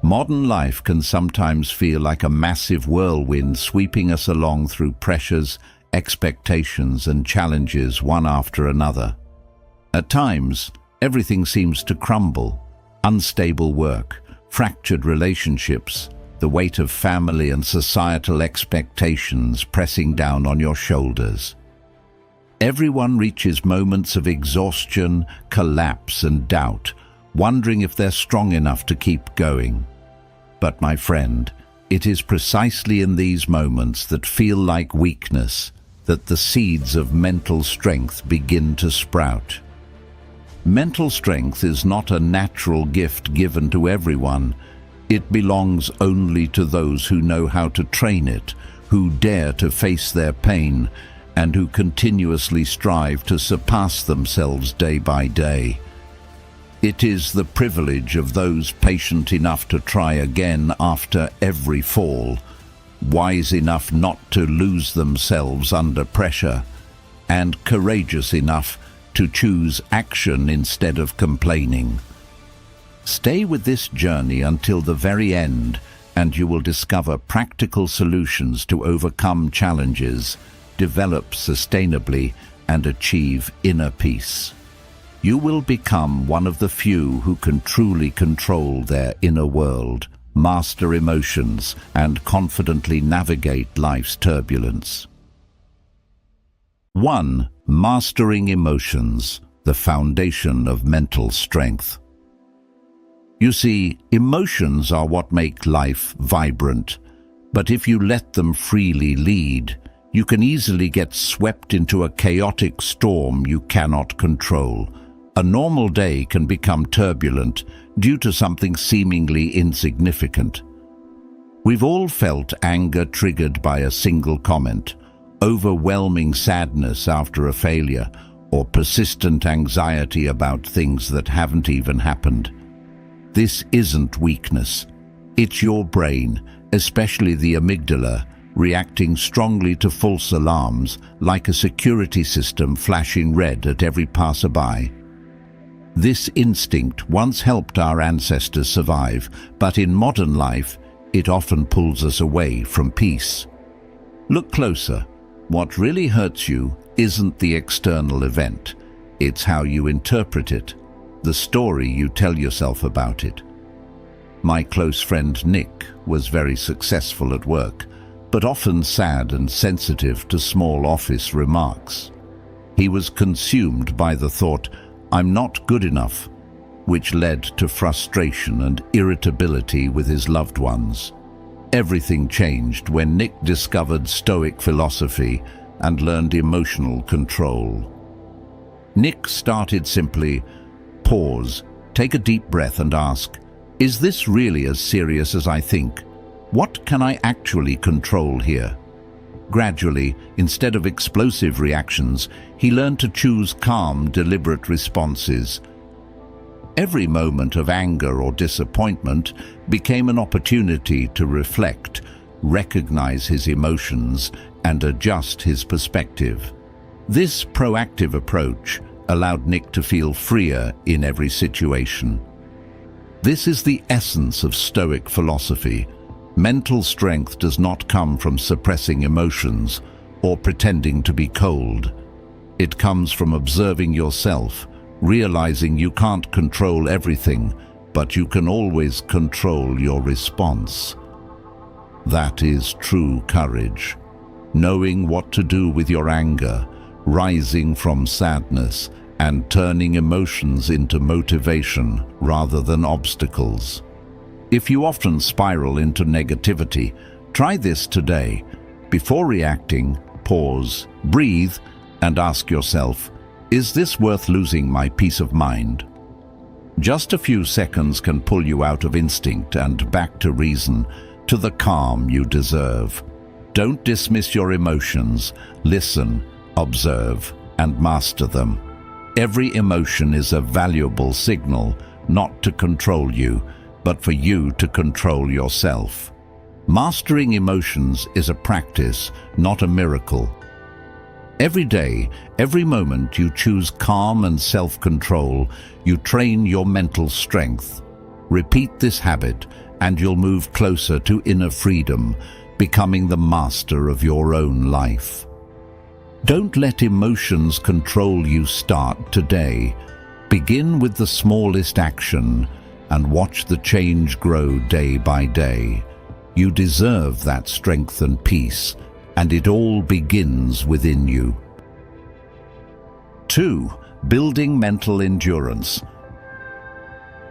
Modern life can sometimes feel like a massive whirlwind sweeping us along through pressures, expectations, and challenges one after another. At times, everything seems to crumble. Unstable work, fractured relationships, the weight of family and societal expectations pressing down on your shoulders. Everyone reaches moments of exhaustion, collapse, and doubt, wondering if they're strong enough to keep going. But my friend, it is precisely in these moments that feel like weakness that the seeds of mental strength begin to sprout. Mental strength is not a natural gift given to everyone. It belongs only to those who know how to train it, who dare to face their pain, and who continuously strive to surpass themselves day by day. It is the privilege of those patient enough to try again after every fall, wise enough not to lose themselves under pressure, and courageous enough to choose action instead of complaining. Stay with this journey until the very end, and you will discover practical solutions to overcome challenges, develop sustainably, and achieve inner peace. You will become one of the few who can truly control their inner world, master emotions, and confidently navigate life's turbulence. 1. Mastering emotions, the foundation of mental strength. You see, emotions are what make life vibrant, but if you let them freely lead, you can easily get swept into a chaotic storm you cannot control. A normal day can become turbulent due to something seemingly insignificant. We've all felt anger triggered by a single comment, overwhelming sadness after a failure, or persistent anxiety about things that haven't even happened. This isn't weakness. It's your brain, especially the amygdala, reacting strongly to false alarms, like a security system flashing red at every passerby. This instinct once helped our ancestors survive, but in modern life, it often pulls us away from peace. Look closer. What really hurts you isn't the external event. It's how you interpret it, the story you tell yourself about it. My close friend Nick was very successful at work, but often sad and sensitive to small office remarks. He was consumed by the thought, "I'm not good enough," which led to frustration and irritability with his loved ones. Everything changed when Nick discovered Stoic philosophy and learned emotional control. Nick started simply, pause, take a deep breath and ask, "Is this really as serious as I think? What can I actually control here?" Gradually, instead of explosive reactions, he learned to choose calm, deliberate responses. Every moment of anger or disappointment became an opportunity to reflect, recognize his emotions, and adjust his perspective. This proactive approach allowed Nick to feel freer in every situation. This is the essence of Stoic philosophy. Mental strength does not come from suppressing emotions or pretending to be cold. It comes from observing yourself, realizing you can't control everything, but you can always control your response. That is true courage. Knowing what to do with your anger, rising from sadness, and turning emotions into motivation rather than obstacles. If you often spiral into negativity, try this today. Before reacting, pause, breathe, and ask yourself, is this worth losing my peace of mind? Just a few seconds can pull you out of instinct and back to reason, to the calm you deserve. Don't dismiss your emotions. Listen, observe, and master them. Every emotion is a valuable signal, not to control you, but for you to control yourself. Mastering emotions is a practice, not a miracle. Every day, every moment you choose calm and self-control, you train your mental strength. Repeat this habit, and you'll move closer to inner freedom, becoming the master of your own life. Don't let emotions control you. Start today. Begin with the smallest action and watch the change grow day by day. You deserve that strength and peace, and it all begins within you. 2. Building mental endurance.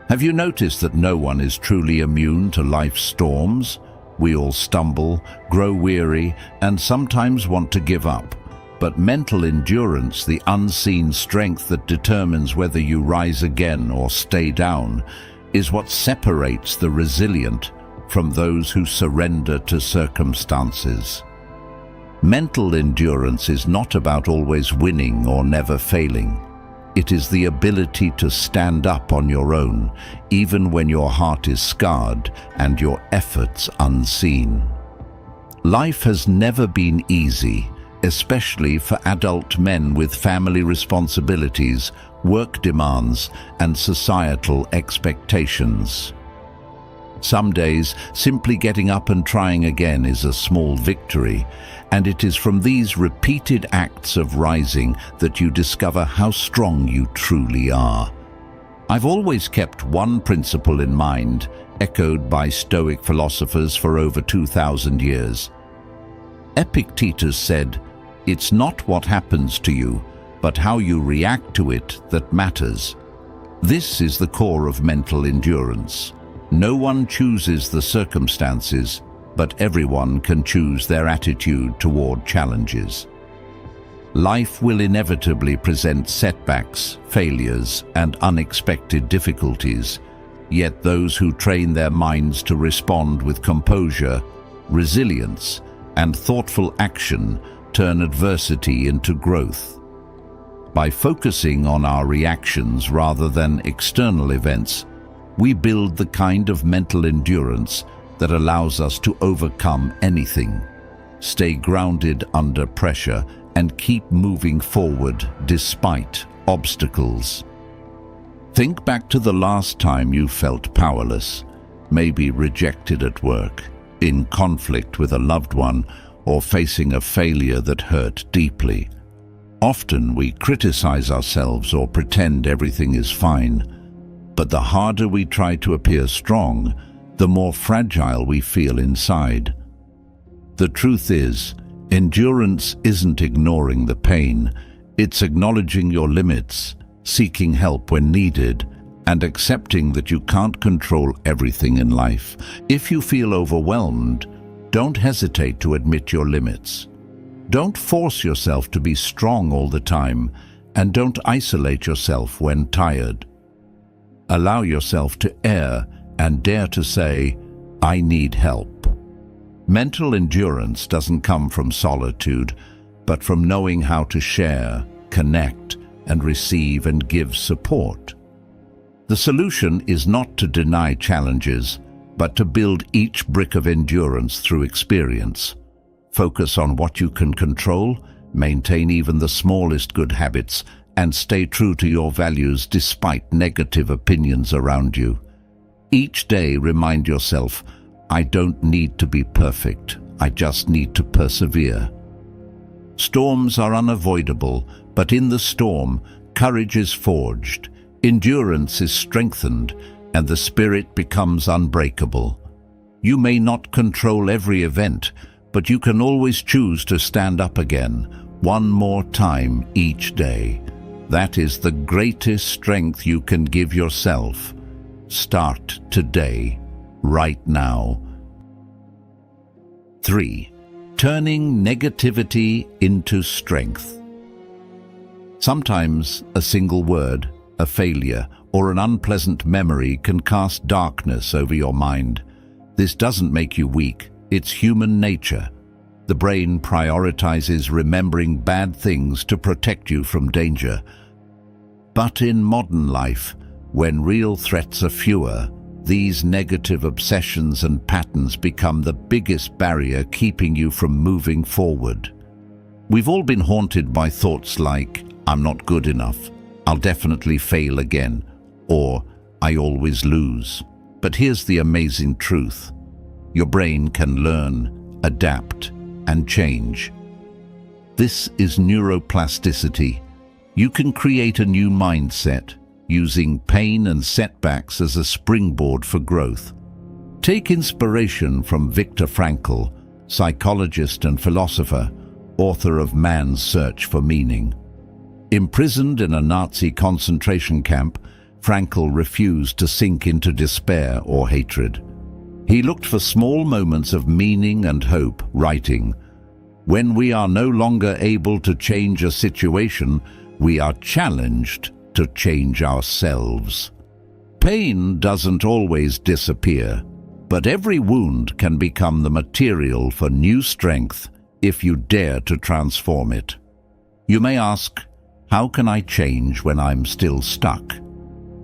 Have you noticed that no one is truly immune to life's storms? We all stumble, grow weary, and sometimes want to give up. But mental endurance, the unseen strength that determines whether you rise again or stay down, is what separates the resilient from those who surrender to circumstances. Mental endurance is not about always winning or never failing. It is the ability to stand up on your own, even when your heart is scarred and your efforts unseen. Life has never been easy, especially for adult men with family responsibilities, work demands, and societal expectations. Some days, simply getting up and trying again is a small victory, and it is from these repeated acts of rising that you discover how strong you truly are. I've always kept one principle in mind, echoed by Stoic philosophers for over 2,000 years. Epictetus said, "It's not what happens to you, but how you react to it that matters." This is the core of mental endurance. No one chooses the circumstances, but everyone can choose their attitude toward challenges. Life will inevitably present setbacks, failures, and unexpected difficulties, yet those who train their minds to respond with composure, resilience, and thoughtful action turn adversity into growth. By focusing on our reactions rather than external events, we build the kind of mental endurance that allows us to overcome anything, stay grounded under pressure, and keep moving forward despite obstacles. Think back to the last time you felt powerless, maybe rejected at work, in conflict with a loved one, or facing a failure that hurt deeply. Often we criticize ourselves or pretend everything is fine, but the harder we try to appear strong, the more fragile we feel inside. The truth is, endurance isn't ignoring the pain, it's acknowledging your limits, seeking help when needed, and accepting that you can't control everything in life. If you feel overwhelmed, don't hesitate to admit your limits. Don't force yourself to be strong all the time, and don't isolate yourself when tired. Allow yourself to err and dare to say, "I need help." Mental endurance doesn't come from solitude, but from knowing how to share, connect, and receive and give support. The solution is not to deny challenges, but to build each brick of endurance through experience. Focus on what you can control, maintain even the smallest good habits, and stay true to your values despite negative opinions around you. Each day remind yourself, "I don't need to be perfect, I just need to persevere." Storms are unavoidable, but in the storm, courage is forged, endurance is strengthened, and the spirit becomes unbreakable. You may not control every event, but you can always choose to stand up again, one more time each day. That is the greatest strength you can give yourself. Start today, right now. 3. Turning negativity into strength. Sometimes a single word, a failure, or an unpleasant memory can cast darkness over your mind. This doesn't make you weak, it's human nature. The brain prioritizes remembering bad things to protect you from danger. But in modern life, when real threats are fewer, these negative obsessions and patterns become the biggest barrier keeping you from moving forward. We've all been haunted by thoughts like, "I'm not good enough," "I'll definitely fail again," or "I always lose." But here's the amazing truth. Your brain can learn, adapt, and change. This is neuroplasticity. You can create a new mindset, using pain and setbacks as a springboard for growth. Take inspiration from Viktor Frankl, psychologist and philosopher, author of Man's Search for Meaning. Imprisoned in a Nazi concentration camp, Frankl refused to sink into despair or hatred. He looked for small moments of meaning and hope, writing, "When we are no longer able to change a situation, we are challenged to change ourselves." Pain doesn't always disappear, but every wound can become the material for new strength if you dare to transform it. You may ask, how can I change when I'm still stuck?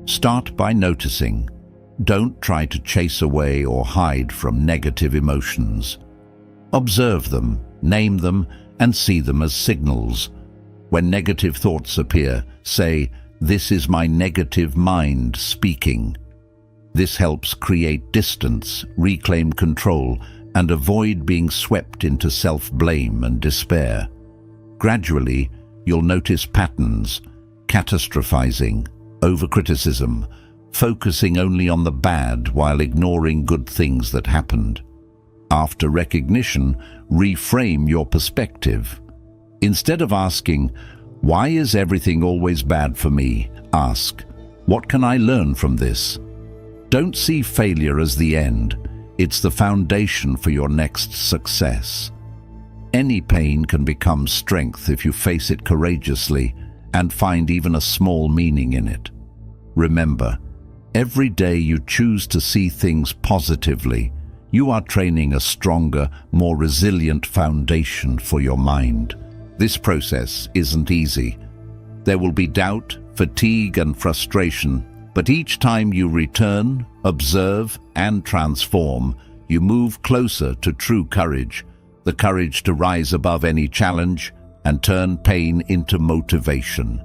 Start by noticing. Don't try to chase away or hide from negative emotions. Observe them, name them, and see them as signals. When negative thoughts appear, say, "This is my negative mind speaking." This helps create distance, reclaim control, and avoid being swept into self-blame and despair. Gradually, you'll notice patterns: catastrophizing, overcriticism, focusing only on the bad while ignoring good things that happened. After recognition, reframe your perspective. Instead of asking, "Why is everything always bad for me?" ask, "What can I learn from this?" Don't see failure as the end. It's the foundation for your next success. Any pain can become strength if you face it courageously and find even a small meaning in it. Remember, every day you choose to see things positively, you are training a stronger, more resilient foundation for your mind. This process isn't easy. There will be doubt, fatigue, and frustration, but each time you return, observe, and transform, you move closer to true courage, the courage to rise above any challenge and turn pain into motivation.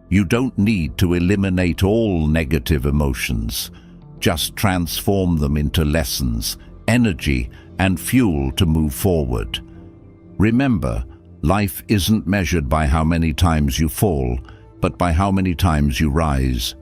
You don't need to eliminate all negative emotions. Just transform them into lessons, energy, and fuel to move forward. Remember, life isn't measured by how many times you fall, but by how many times you rise.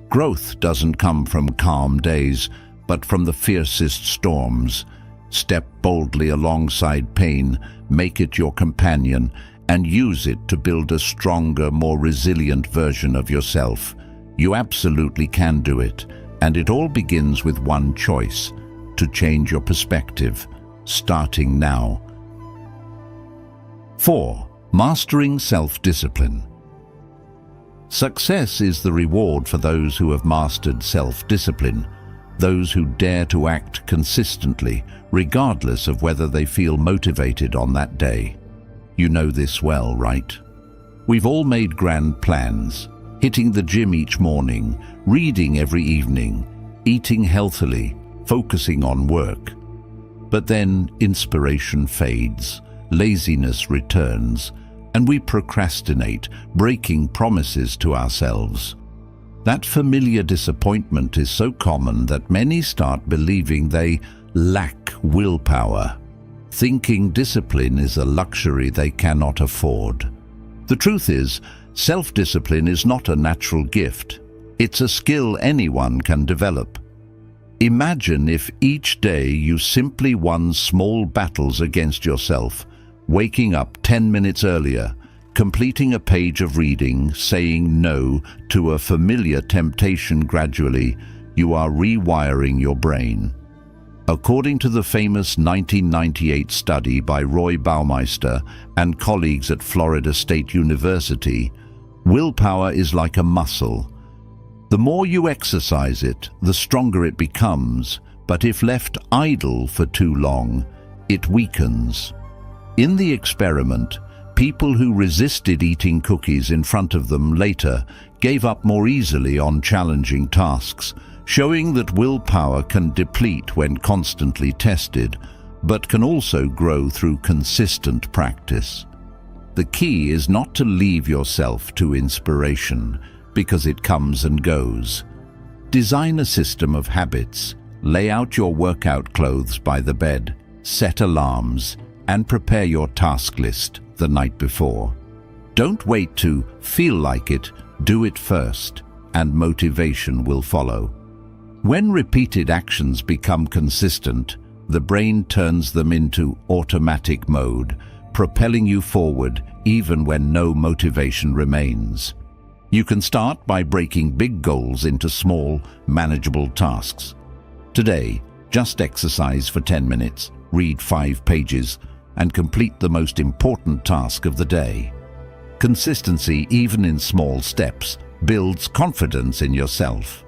Growth doesn't come from calm days, but from the fiercest storms. Step boldly alongside pain, make it your companion, and use it to build a stronger, more resilient version of yourself. You absolutely can do it, and it all begins with one choice: to change your perspective, starting now. 4. Mastering self-discipline. Success is the reward for those who have mastered self-discipline, those who dare to act consistently, regardless of whether they feel motivated on that day. You know this well, right? We've all made grand plans: hitting the gym each morning, reading every evening, eating healthily, focusing on work. But then inspiration fades, laziness returns, and we procrastinate, breaking promises to ourselves. That familiar disappointment is so common that many start believing they lack willpower, thinking discipline is a luxury they cannot afford. The truth is, self-discipline is not a natural gift. It's a skill anyone can develop. Imagine if each day you simply won small battles against yourself, waking up 10 minutes earlier, completing a page of reading, saying no to a familiar temptation. Gradually, you are rewiring your brain. According to the famous 1998 study by Roy Baumeister and colleagues at Florida State University, willpower is like a muscle. The more you exercise it, the stronger it becomes, but if left idle for too long, it weakens. In the experiment, people who resisted eating cookies in front of them later gave up more easily on challenging tasks, showing that willpower can deplete when constantly tested, but can also grow through consistent practice. The key is not to leave yourself to inspiration, because it comes and goes. Design a system of habits, Lay out your workout clothes by the bed, set alarms, and prepare your task list the night before. Don't wait to feel like it, do it first, and motivation will follow. When repeated actions become consistent, the brain turns them into automatic mode, propelling you forward even when no motivation remains. You can start by breaking big goals into small, manageable tasks. Today, just exercise for 10 minutes, read 5 pages, and complete the most important task of the day. Consistency, even in small steps, builds confidence in yourself.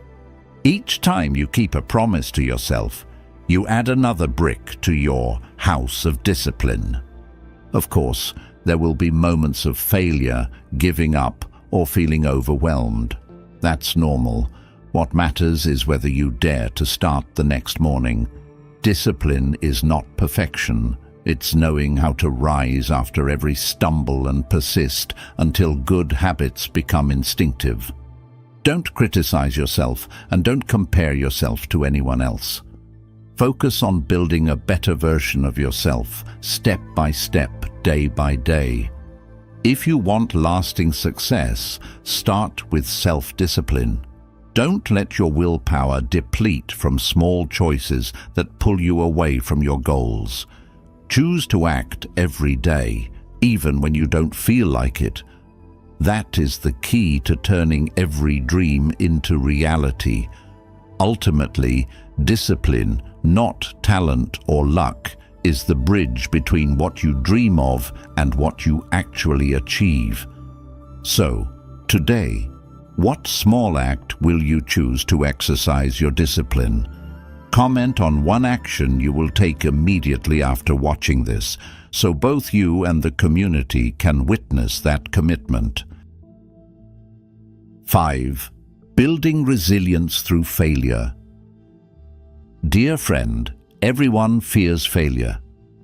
Each time you keep a promise to yourself, you add another brick to your house of discipline. Of course, there will be moments of failure, giving up, or feeling overwhelmed. That's normal. What matters is whether you dare to start the next morning. Discipline is not perfection. It's knowing how to rise after every stumble and persist until good habits become instinctive. Don't criticize yourself and don't compare yourself to anyone else. Focus on building a better version of yourself, step by step, day by day. If you want lasting success, start with self-discipline. Don't let your willpower deplete from small choices that pull you away from your goals. Choose to act every day, even when you don't feel like it. That is the key to turning every dream into reality. Ultimately, discipline, not talent or luck, is the bridge between what you dream of and what you actually achieve. So, today, what small act will you choose to exercise your discipline? Comment on one action you will take immediately after watching this, so both you and the community can witness that commitment. 5. Building resilience through failure. Dear friend, everyone fears failure,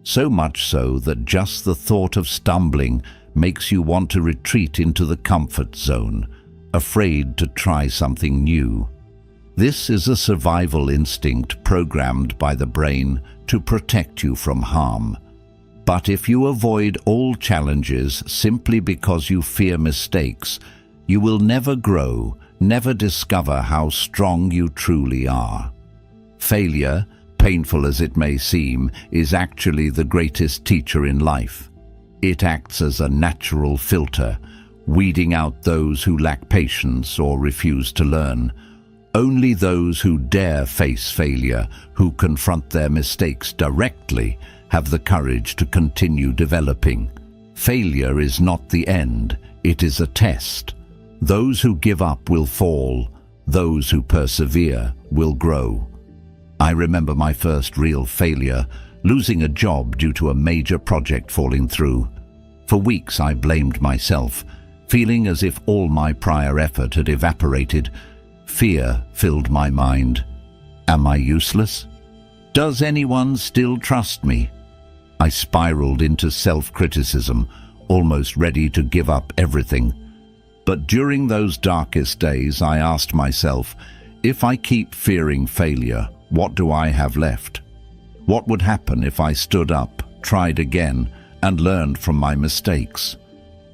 so much so that just the thought of stumbling makes you want to retreat into the comfort zone, afraid to try something new. This is a survival instinct programmed by the brain to protect you from harm. But if you avoid all challenges simply because you fear mistakes, you will never grow, never discover how strong you truly are. Failure, painful as it may seem, is actually the greatest teacher in life. It acts as a natural filter, weeding out those who lack patience or refuse to learn. Only those who dare face failure, who confront their mistakes directly, have the courage to continue developing. Failure is not the end, it is a test. Those who give up will fall, those who persevere will grow. I remember my first real failure, losing a job due to a major project falling through. For weeks I blamed myself, feeling as if all my prior effort had evaporated. Fear filled my mind. Am I useless? Does anyone still trust me? I spiraled into self-criticism, almost ready to give up everything. But during those darkest days, I asked myself, if I keep fearing failure, what do I have left? What would happen if I stood up, tried again, and learned from my mistakes?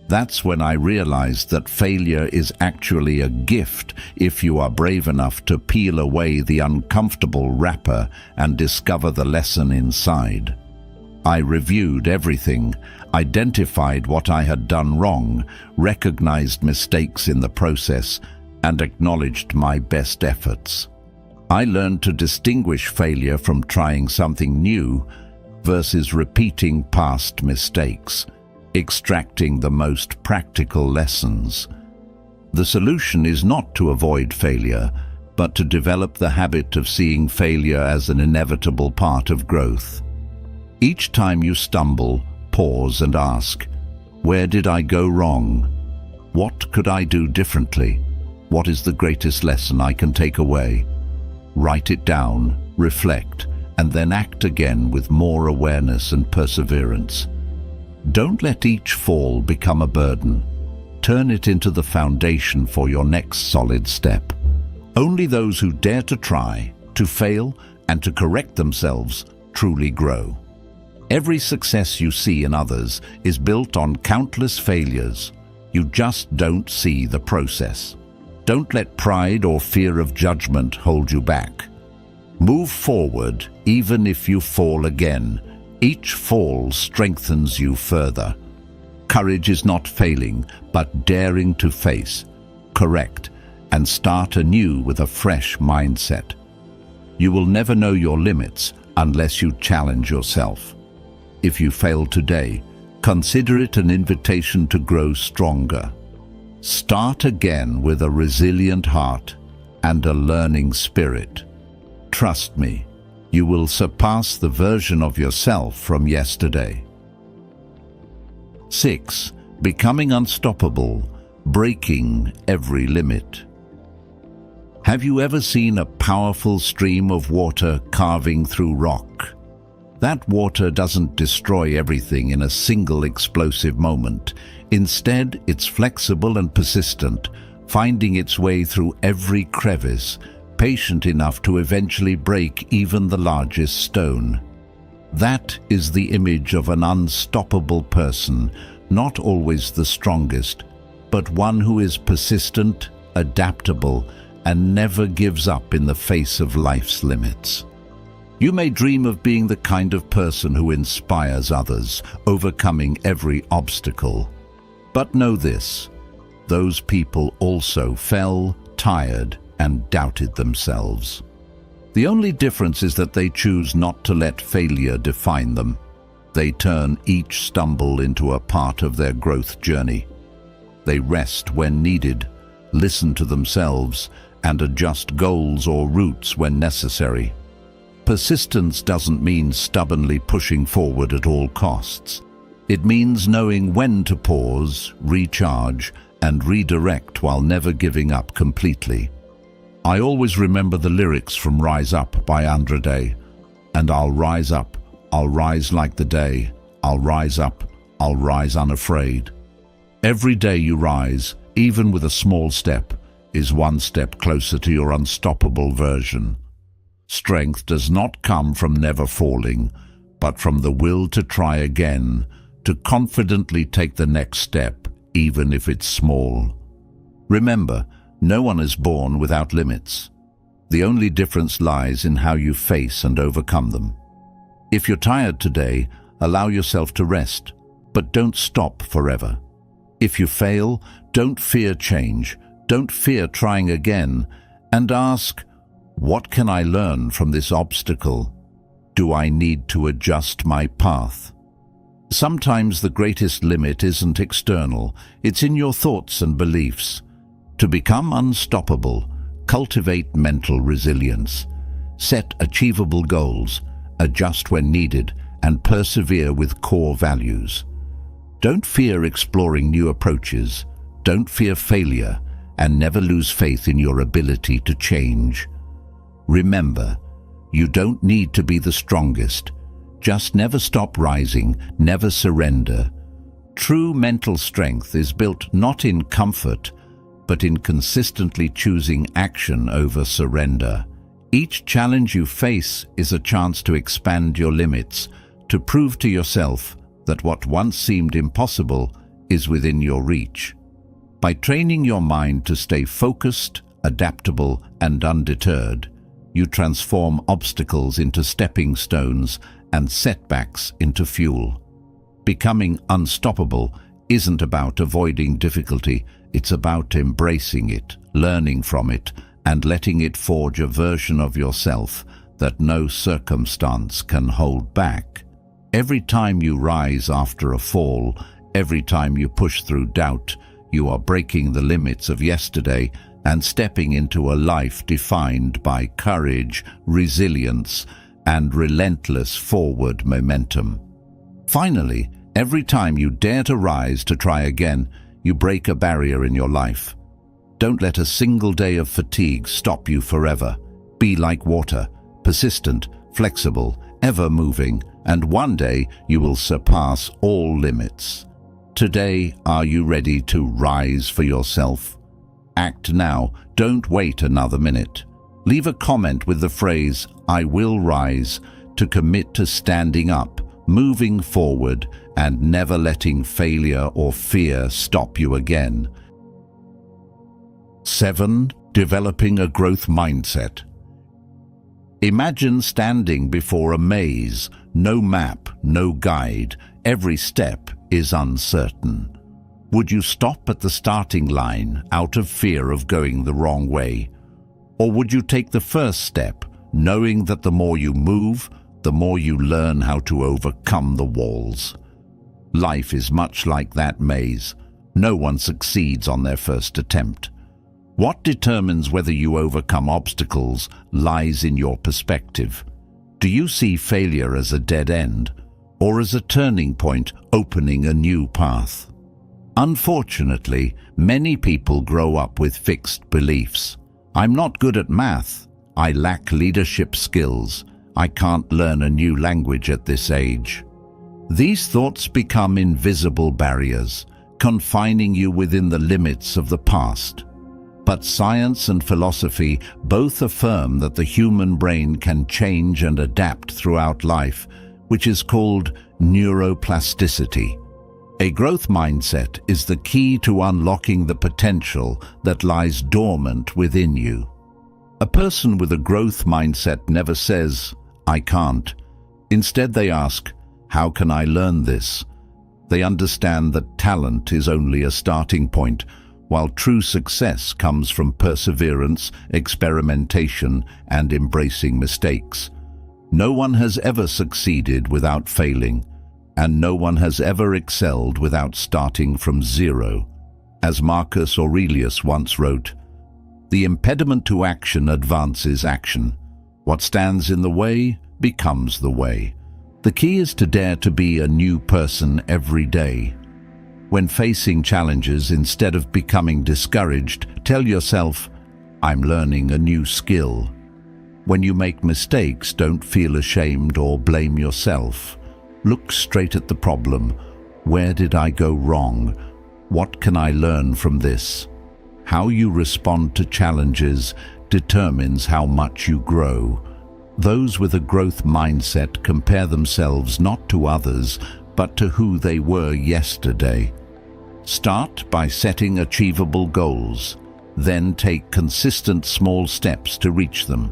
That's when I realized that failure is actually a gift if you are brave enough to peel away the uncomfortable wrapper and discover the lesson inside. I reviewed everything, identified what I had done wrong, recognized mistakes in the process, and acknowledged my best efforts. I learned to distinguish failure from trying something new versus repeating past mistakes, extracting the most practical lessons. The solution is not to avoid failure, but to develop the habit of seeing failure as an inevitable part of growth. Each time you stumble, pause and ask, where did I go wrong? What could I do differently? What is the greatest lesson I can take away? Write it down, reflect, and then act again with more awareness and perseverance. Don't let each fall become a burden. Turn it into the foundation for your next solid step. Only those who dare to try, to fail, and to correct themselves truly grow. Every success you see in others is built on countless failures. You just don't see the process. Don't let pride or fear of judgment hold you back. Move forward even if you fall again. Each fall strengthens you further. Courage is not failing, but daring to face, correct, and start anew with a fresh mindset. You will never know your limits unless you challenge yourself. If you fail today, consider it an invitation to grow stronger. Start again with a resilient heart and a learning spirit. Trust me, you will surpass the version of yourself from yesterday. 6. Becoming unstoppable, breaking every limit. Have you ever seen a powerful stream of water carving through rock? That water doesn't destroy everything in a single explosive moment. Instead, it's flexible and persistent, finding its way through every crevice, patient enough to eventually break even the largest stone. That is the image of an unstoppable person, not always the strongest, but one who is persistent, adaptable, and never gives up in the face of life's limits. You may dream of being the kind of person who inspires others, overcoming every obstacle. But know this, those people also fell, tired, and doubted themselves. The only difference is that they choose not to let failure define them. They turn each stumble into a part of their growth journey. They rest when needed, listen to themselves, and adjust goals or routes when necessary. Persistence doesn't mean stubbornly pushing forward at all costs. It means knowing when to pause, recharge, and redirect while never giving up completely. I always remember the lyrics from Rise Up by Andra Day. And I'll rise up, I'll rise like the day. I'll rise up, I'll rise unafraid. Every day you rise, even with a small step, is one step closer to your unstoppable version. Strength does not come from never falling, but from the will to try again, to confidently take the next step, even if it's small. Remember, no one is born without limits. The only difference lies in how you face and overcome them. If you're tired today, allow yourself to rest, but don't stop forever. If you fail, don't fear change, don't fear trying again, and ask, what can I learn from this obstacle? Do I need to adjust my path? Sometimes the greatest limit isn't external, it's in your thoughts and beliefs. To become unstoppable, cultivate mental resilience. Set achievable goals, adjust when needed, and persevere with core values. Don't fear exploring new approaches, don't fear failure, and never lose faith in your ability to change. Remember, you don't need to be the strongest. Just never stop rising, never surrender. True mental strength is built not in comfort, but in consistently choosing action over surrender. Each challenge you face is a chance to expand your limits, to prove to yourself that what once seemed impossible is within your reach. By training your mind to stay focused, adaptable, and undeterred, you transform obstacles into stepping stones and setbacks into fuel. Becoming unstoppable isn't about avoiding difficulty, it's about embracing it, learning from it, and letting it forge a version of yourself that no circumstance can hold back. Every time you rise after a fall, every time you push through doubt, you are breaking the limits of yesterday and stepping into a life defined by courage, resilience, and relentless forward momentum. Finally, every time you dare to rise to try again, you break a barrier in your life. Don't let a single day of fatigue stop you forever. Be like water, persistent, flexible, ever moving, and one day you will surpass all limits. Today, are you ready to rise for yourself? Act now, don't wait another minute. Leave a comment with the phrase, "I will rise," to commit to standing up, moving forward, and never letting failure or fear stop you again. 7. Developing a growth mindset. Imagine standing before a maze, no map, no guide, every step is uncertain. Would you stop at the starting line out of fear of going the wrong way? Or would you take the first step, knowing that the more you move, the more you learn how to overcome the walls? Life is much like that maze. No one succeeds on their first attempt. What determines whether you overcome obstacles lies in your perspective. Do you see failure as a dead end, or as a turning point opening a new path? Unfortunately, many people grow up with fixed beliefs. I'm not good at math. I lack leadership skills. I can't learn a new language at this age. These thoughts become invisible barriers, confining you within the limits of the past. But science and philosophy both affirm that the human brain can change and adapt throughout life, which is called neuroplasticity. A growth mindset is the key to unlocking the potential that lies dormant within you. A person with a growth mindset never says, "I can't." Instead, they ask, "How can I learn this?" They understand that talent is only a starting point, while true success comes from perseverance, experimentation, and embracing mistakes. No one has ever succeeded without failing, and no one has ever excelled without starting from zero. As Marcus Aurelius once wrote, "The impediment to action advances action. What stands in the way becomes the way." The key is to dare to be a new person every day. When facing challenges, instead of becoming discouraged, tell yourself, "I'm learning a new skill." When you make mistakes, don't feel ashamed or blame yourself. Look straight at the problem. Where did I go wrong? What can I learn from this? How you respond to challenges determines how much you grow. Those with a growth mindset compare themselves not to others, but to who they were yesterday. Start by setting achievable goals, then take consistent small steps to reach them.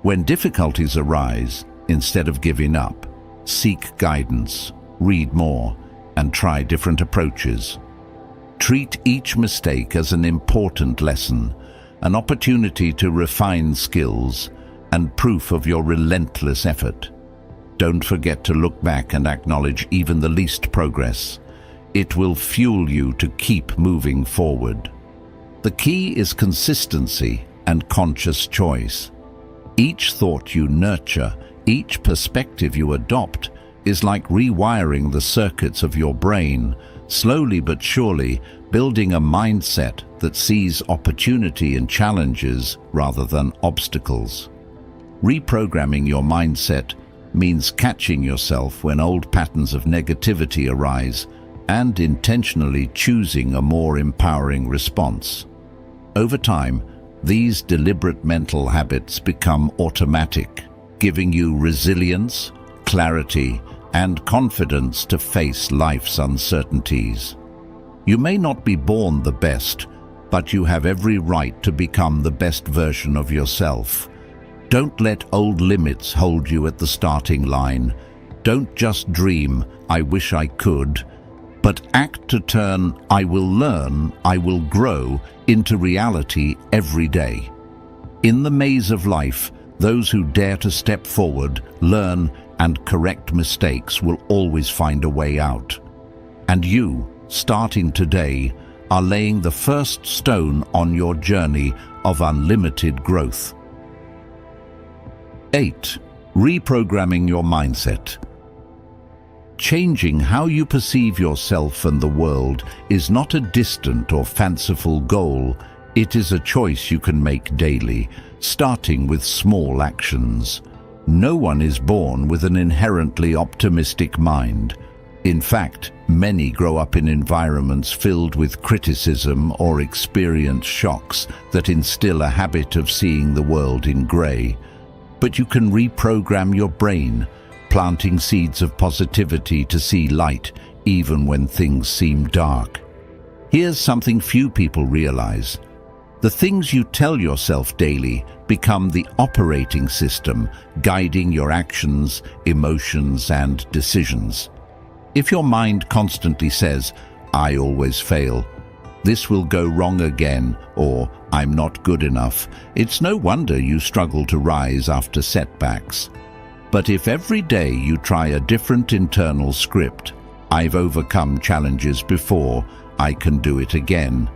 When difficulties arise, instead of giving up, seek guidance, read more, and try different approaches. Treat each mistake as an important lesson, an opportunity to refine skills, and proof of your relentless effort. Don't forget to look back and acknowledge even the least progress. It will fuel you to keep moving forward. The key is consistency and conscious choice. Each thought you nurture, each perspective you adopt, is like rewiring the circuits of your brain, slowly but surely building a mindset that sees opportunity and challenges rather than obstacles. Reprogramming your mindset means catching yourself when old patterns of negativity arise and intentionally choosing a more empowering response. Over time, these deliberate mental habits become automatic, giving you resilience, clarity, and confidence to face life's uncertainties. You may not be born the best, but you have every right to become the best version of yourself. Don't let old limits hold you at the starting line. Don't just dream, "I wish I could," but act to turn "I will learn, I will grow" into reality every day. In the maze of life, those who dare to step forward, learn, and correct mistakes will always find a way out. And you, starting today, are laying the first stone on your journey of unlimited growth. 8. Reprogramming your mindset. Changing how you perceive yourself and the world is not a distant or fanciful goal. It is a choice you can make daily, starting with small actions. No one is born with an inherently optimistic mind. In fact, many grow up in environments filled with criticism or experience shocks that instill a habit of seeing the world in grey. But you can reprogram your brain, planting seeds of positivity to see light even when things seem dark. Here's something few people realize. The things you tell yourself daily become the operating system guiding your actions, emotions, and decisions. If your mind constantly says, "I always fail," "This will go wrong again," or "I'm not good enough," it's no wonder you struggle to rise after setbacks. But if every day you try a different internal script, "I've overcome challenges before, I can do it again,"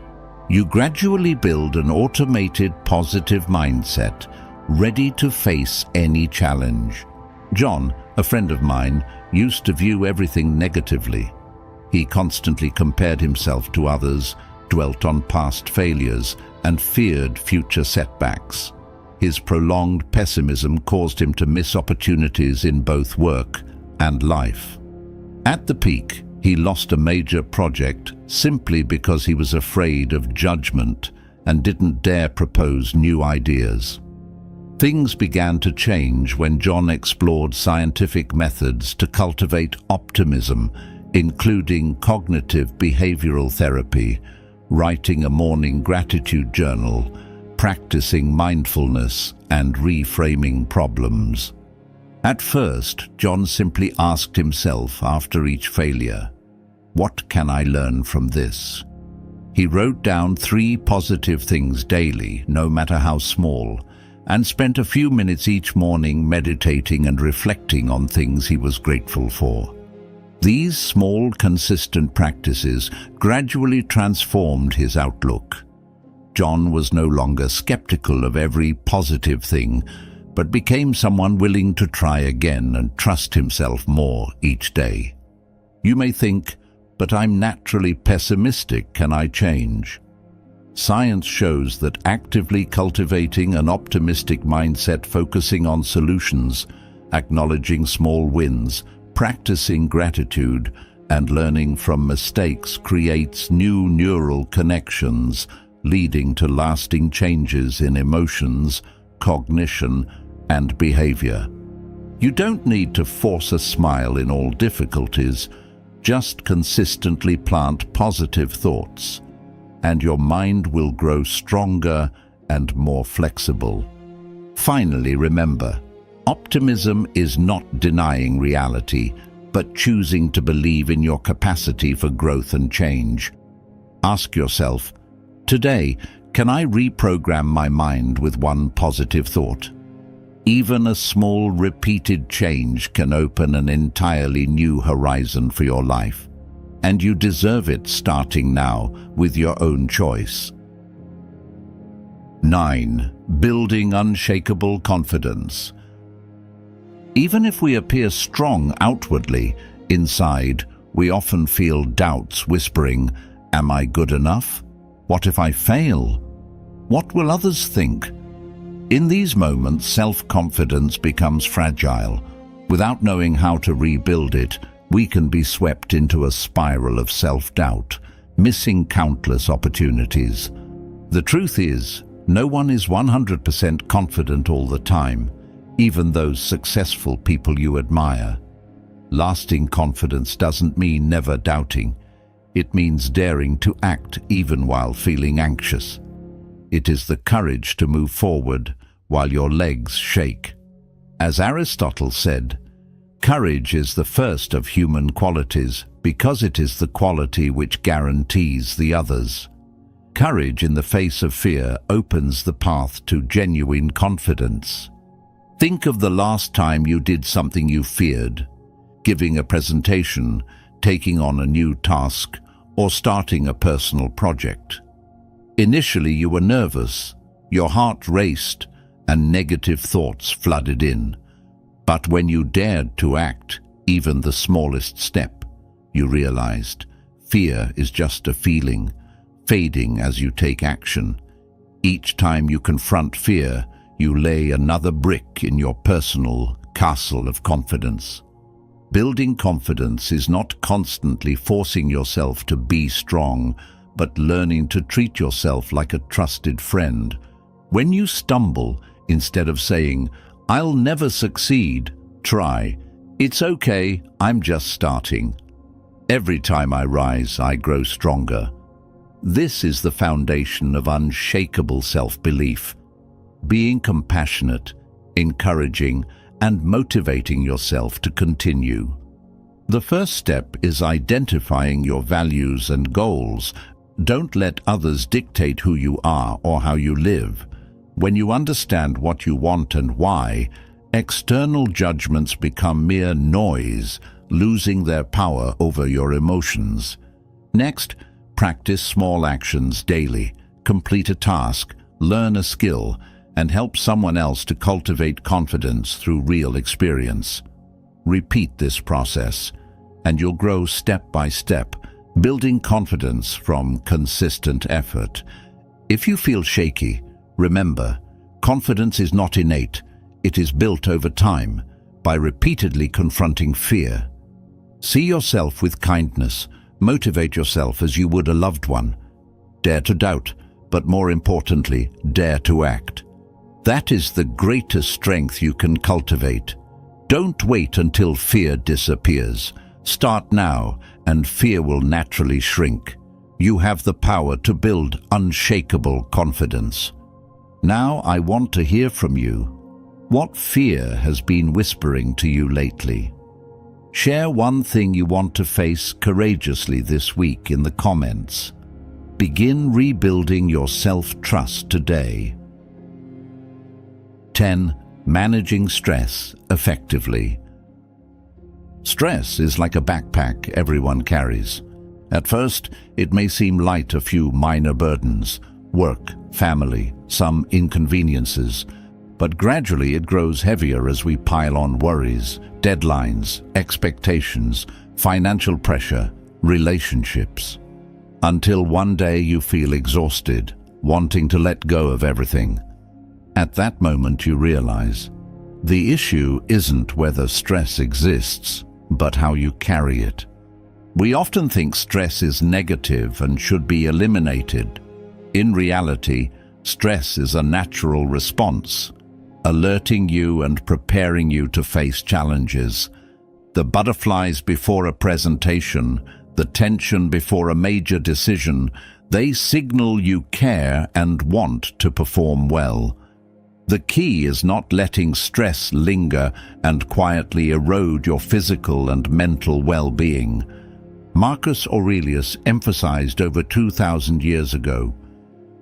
you gradually build an automated positive mindset, ready to face any challenge. John, a friend of mine, used to view everything negatively. He constantly compared himself to others, dwelt on past failures, and feared future setbacks. His prolonged pessimism caused him to miss opportunities in both work and life. At the peak, he lost a major project simply because he was afraid of judgment and didn't dare propose new ideas. Things began to change when John explored scientific methods to cultivate optimism, including cognitive behavioral therapy, writing a morning gratitude journal, practicing mindfulness, and reframing problems. At first, John simply asked himself after each failure, "What can I learn from this?" He wrote down 3 positive things daily, no matter how small, and spent a few minutes each morning meditating and reflecting on things he was grateful for. These small, consistent practices gradually transformed his outlook. John was no longer skeptical of every positive thing, but became someone willing to try again and trust himself more each day. You may think, "But I'm naturally pessimistic, can I change?" Science shows that actively cultivating an optimistic mindset, focusing on solutions, acknowledging small wins, practicing gratitude, and learning from mistakes creates new neural connections, leading to lasting changes in emotions, cognition, and behavior. You don't need to force a smile in all difficulties, just consistently plant positive thoughts, and your mind will grow stronger and more flexible. Finally, remember, optimism is not denying reality, but choosing to believe in your capacity for growth and change. Ask yourself, today, can I reprogram my mind with one positive thought? Even a small repeated change can open an entirely new horizon for your life. And you deserve it, starting now with your own choice. 9. Building unshakable confidence. Even if we appear strong outwardly, inside, we often feel doubts whispering, "Am I good enough? What if I fail? What will others think?" In these moments, self-confidence becomes fragile. Without knowing how to rebuild it, we can be swept into a spiral of self-doubt, missing countless opportunities. The truth is, no one is 100% confident all the time, even those successful people you admire. Lasting confidence doesn't mean never doubting. It means daring to act even while feeling anxious. It is the courage to move forward while your legs shake. As Aristotle said, courage is the first of human qualities because it is the quality which guarantees the others. Courage in the face of fear opens the path to genuine confidence. Think of the last time you did something you feared: giving a presentation, taking on a new task, or starting a personal project. Initially, you were nervous, your heart raced, and negative thoughts flooded in. But when you dared to act, even the smallest step, you realized fear is just a feeling, fading as you take action. Each time you confront fear, you lay another brick in your personal castle of confidence. Building confidence is not constantly forcing yourself to be strong, but learning to treat yourself like a trusted friend. When you stumble, instead of saying, "I'll never succeed," try, "It's okay, I'm just starting. Every time I rise, I grow stronger." This is the foundation of unshakable self-belief. Being compassionate, encouraging, and motivating yourself to continue. The first step is identifying your values and goals. Don't let others dictate who you are or how you live. When you understand what you want and why, external judgments become mere noise, losing their power over your emotions. Next, practice small actions daily. Complete a task, learn a skill, and help someone else to cultivate confidence through real experience. Repeat this process, and you'll grow step by step, building confidence from consistent effort. If you feel shaky, remember, confidence is not innate. It is built over time by repeatedly confronting fear. See yourself with kindness. Motivate yourself as you would a loved one. Dare to doubt, but more importantly, dare to act. That is the greatest strength you can cultivate. Don't wait until fear disappears. Start now, and fear will naturally shrink. You have the power to build unshakable confidence. Now I want to hear from you. What fear has been whispering to you lately? Share one thing you want to face courageously this week in the comments. Begin rebuilding your self-trust today. 10. Managing stress effectively. Stress is like a backpack everyone carries. At first, it may seem light, a few minor burdens, work, family, some inconveniences, but gradually it grows heavier as we pile on worries, deadlines, expectations, financial pressure, relationships. Until one day you feel exhausted, wanting to let go of everything. At that moment you realize the issue isn't whether stress exists, but how you carry it. We often think stress is negative and should be eliminated. In reality, stress is a natural response, alerting you and preparing you to face challenges. The butterflies before a presentation, the tension before a major decision, they signal you care and want to perform well. The key is not letting stress linger and quietly erode your physical and mental well-being. Marcus Aurelius emphasized over 2,000 years ago,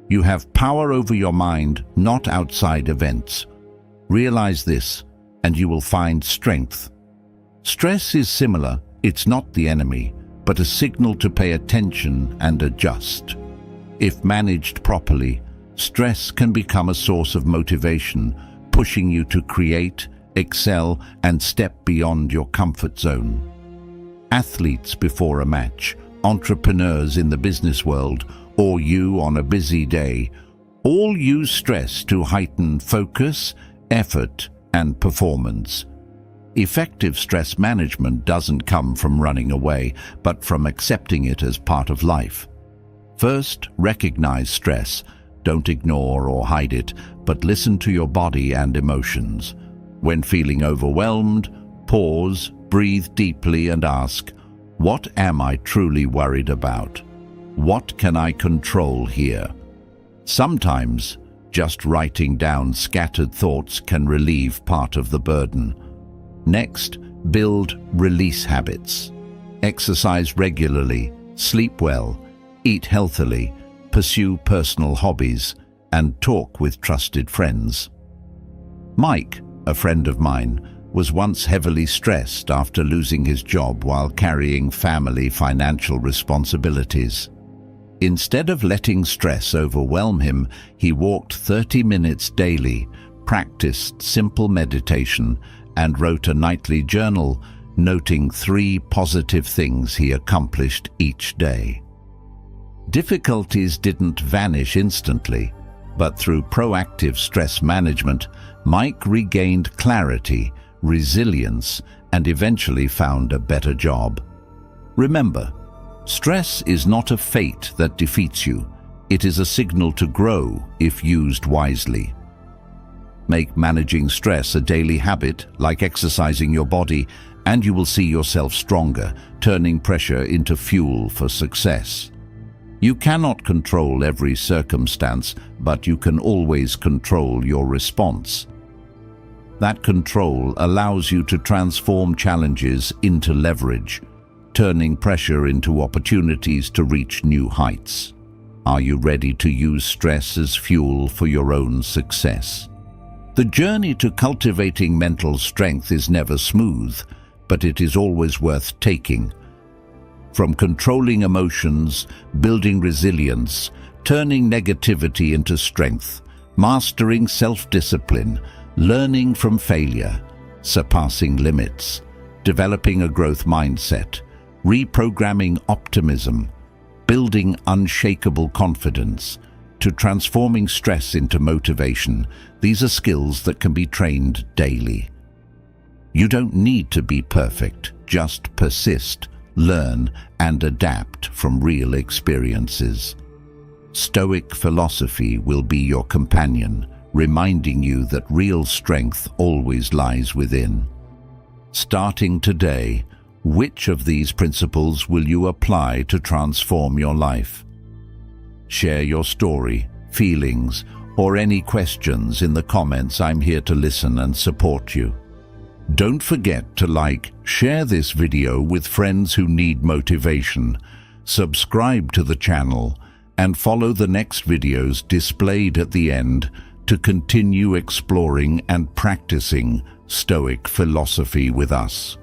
"You have power over your mind, not outside events." Realize this, and you will find strength. Stress is similar. It's not the enemy, but a signal to pay attention and adjust. If managed properly, stress can become a source of motivation, pushing you to create, excel, and step beyond your comfort zone. Athletes before a match, entrepreneurs in the business world, or you on a busy day, all use stress to heighten focus, effort, and performance. Effective stress management doesn't come from running away, but from accepting it as part of life. First, recognize stress. Don't ignore or hide it, but listen to your body and emotions. When feeling overwhelmed, pause, breathe deeply and ask, what am I truly worried about? What can I control here? Sometimes, just writing down scattered thoughts can relieve part of the burden. Next, build release habits. Exercise regularly, sleep well, eat healthily, pursue personal hobbies, and talk with trusted friends. Mike, a friend of mine, was once heavily stressed after losing his job while carrying family financial responsibilities. Instead of letting stress overwhelm him, he walked 30 minutes daily, practiced simple meditation, and wrote a nightly journal, noting 3 positive things he accomplished each day. Difficulties didn't vanish instantly, but through proactive stress management, Mike regained clarity, resilience, and eventually found a better job. Remember, stress is not a fate that defeats you. It is a signal to grow if used wisely. Make managing stress a daily habit, like exercising your body, and you will see yourself stronger, turning pressure into fuel for success. You cannot control every circumstance, but you can always control your response. That control allows you to transform challenges into leverage, turning pressure into opportunities to reach new heights. Are you ready to use stress as fuel for your own success? The journey to cultivating mental strength is never smooth, but it is always worth taking. From controlling emotions, building resilience, turning negativity into strength, mastering self-discipline, learning from failure, surpassing limits, developing a growth mindset, reprogramming optimism, building unshakable confidence, to transforming stress into motivation, these are skills that can be trained daily. You don't need to be perfect, just persist, learn, and adapt from real experiences. Stoic philosophy will be your companion, reminding you that real strength always lies within. Starting today, which of these principles will you apply to transform your life? Share your story, feelings, or any questions in the comments. I'm here to listen and support you. Don't forget to share this video with friends who need motivation, subscribe to the channel, and follow the next videos displayed at the end to continue exploring and practicing Stoic philosophy with us.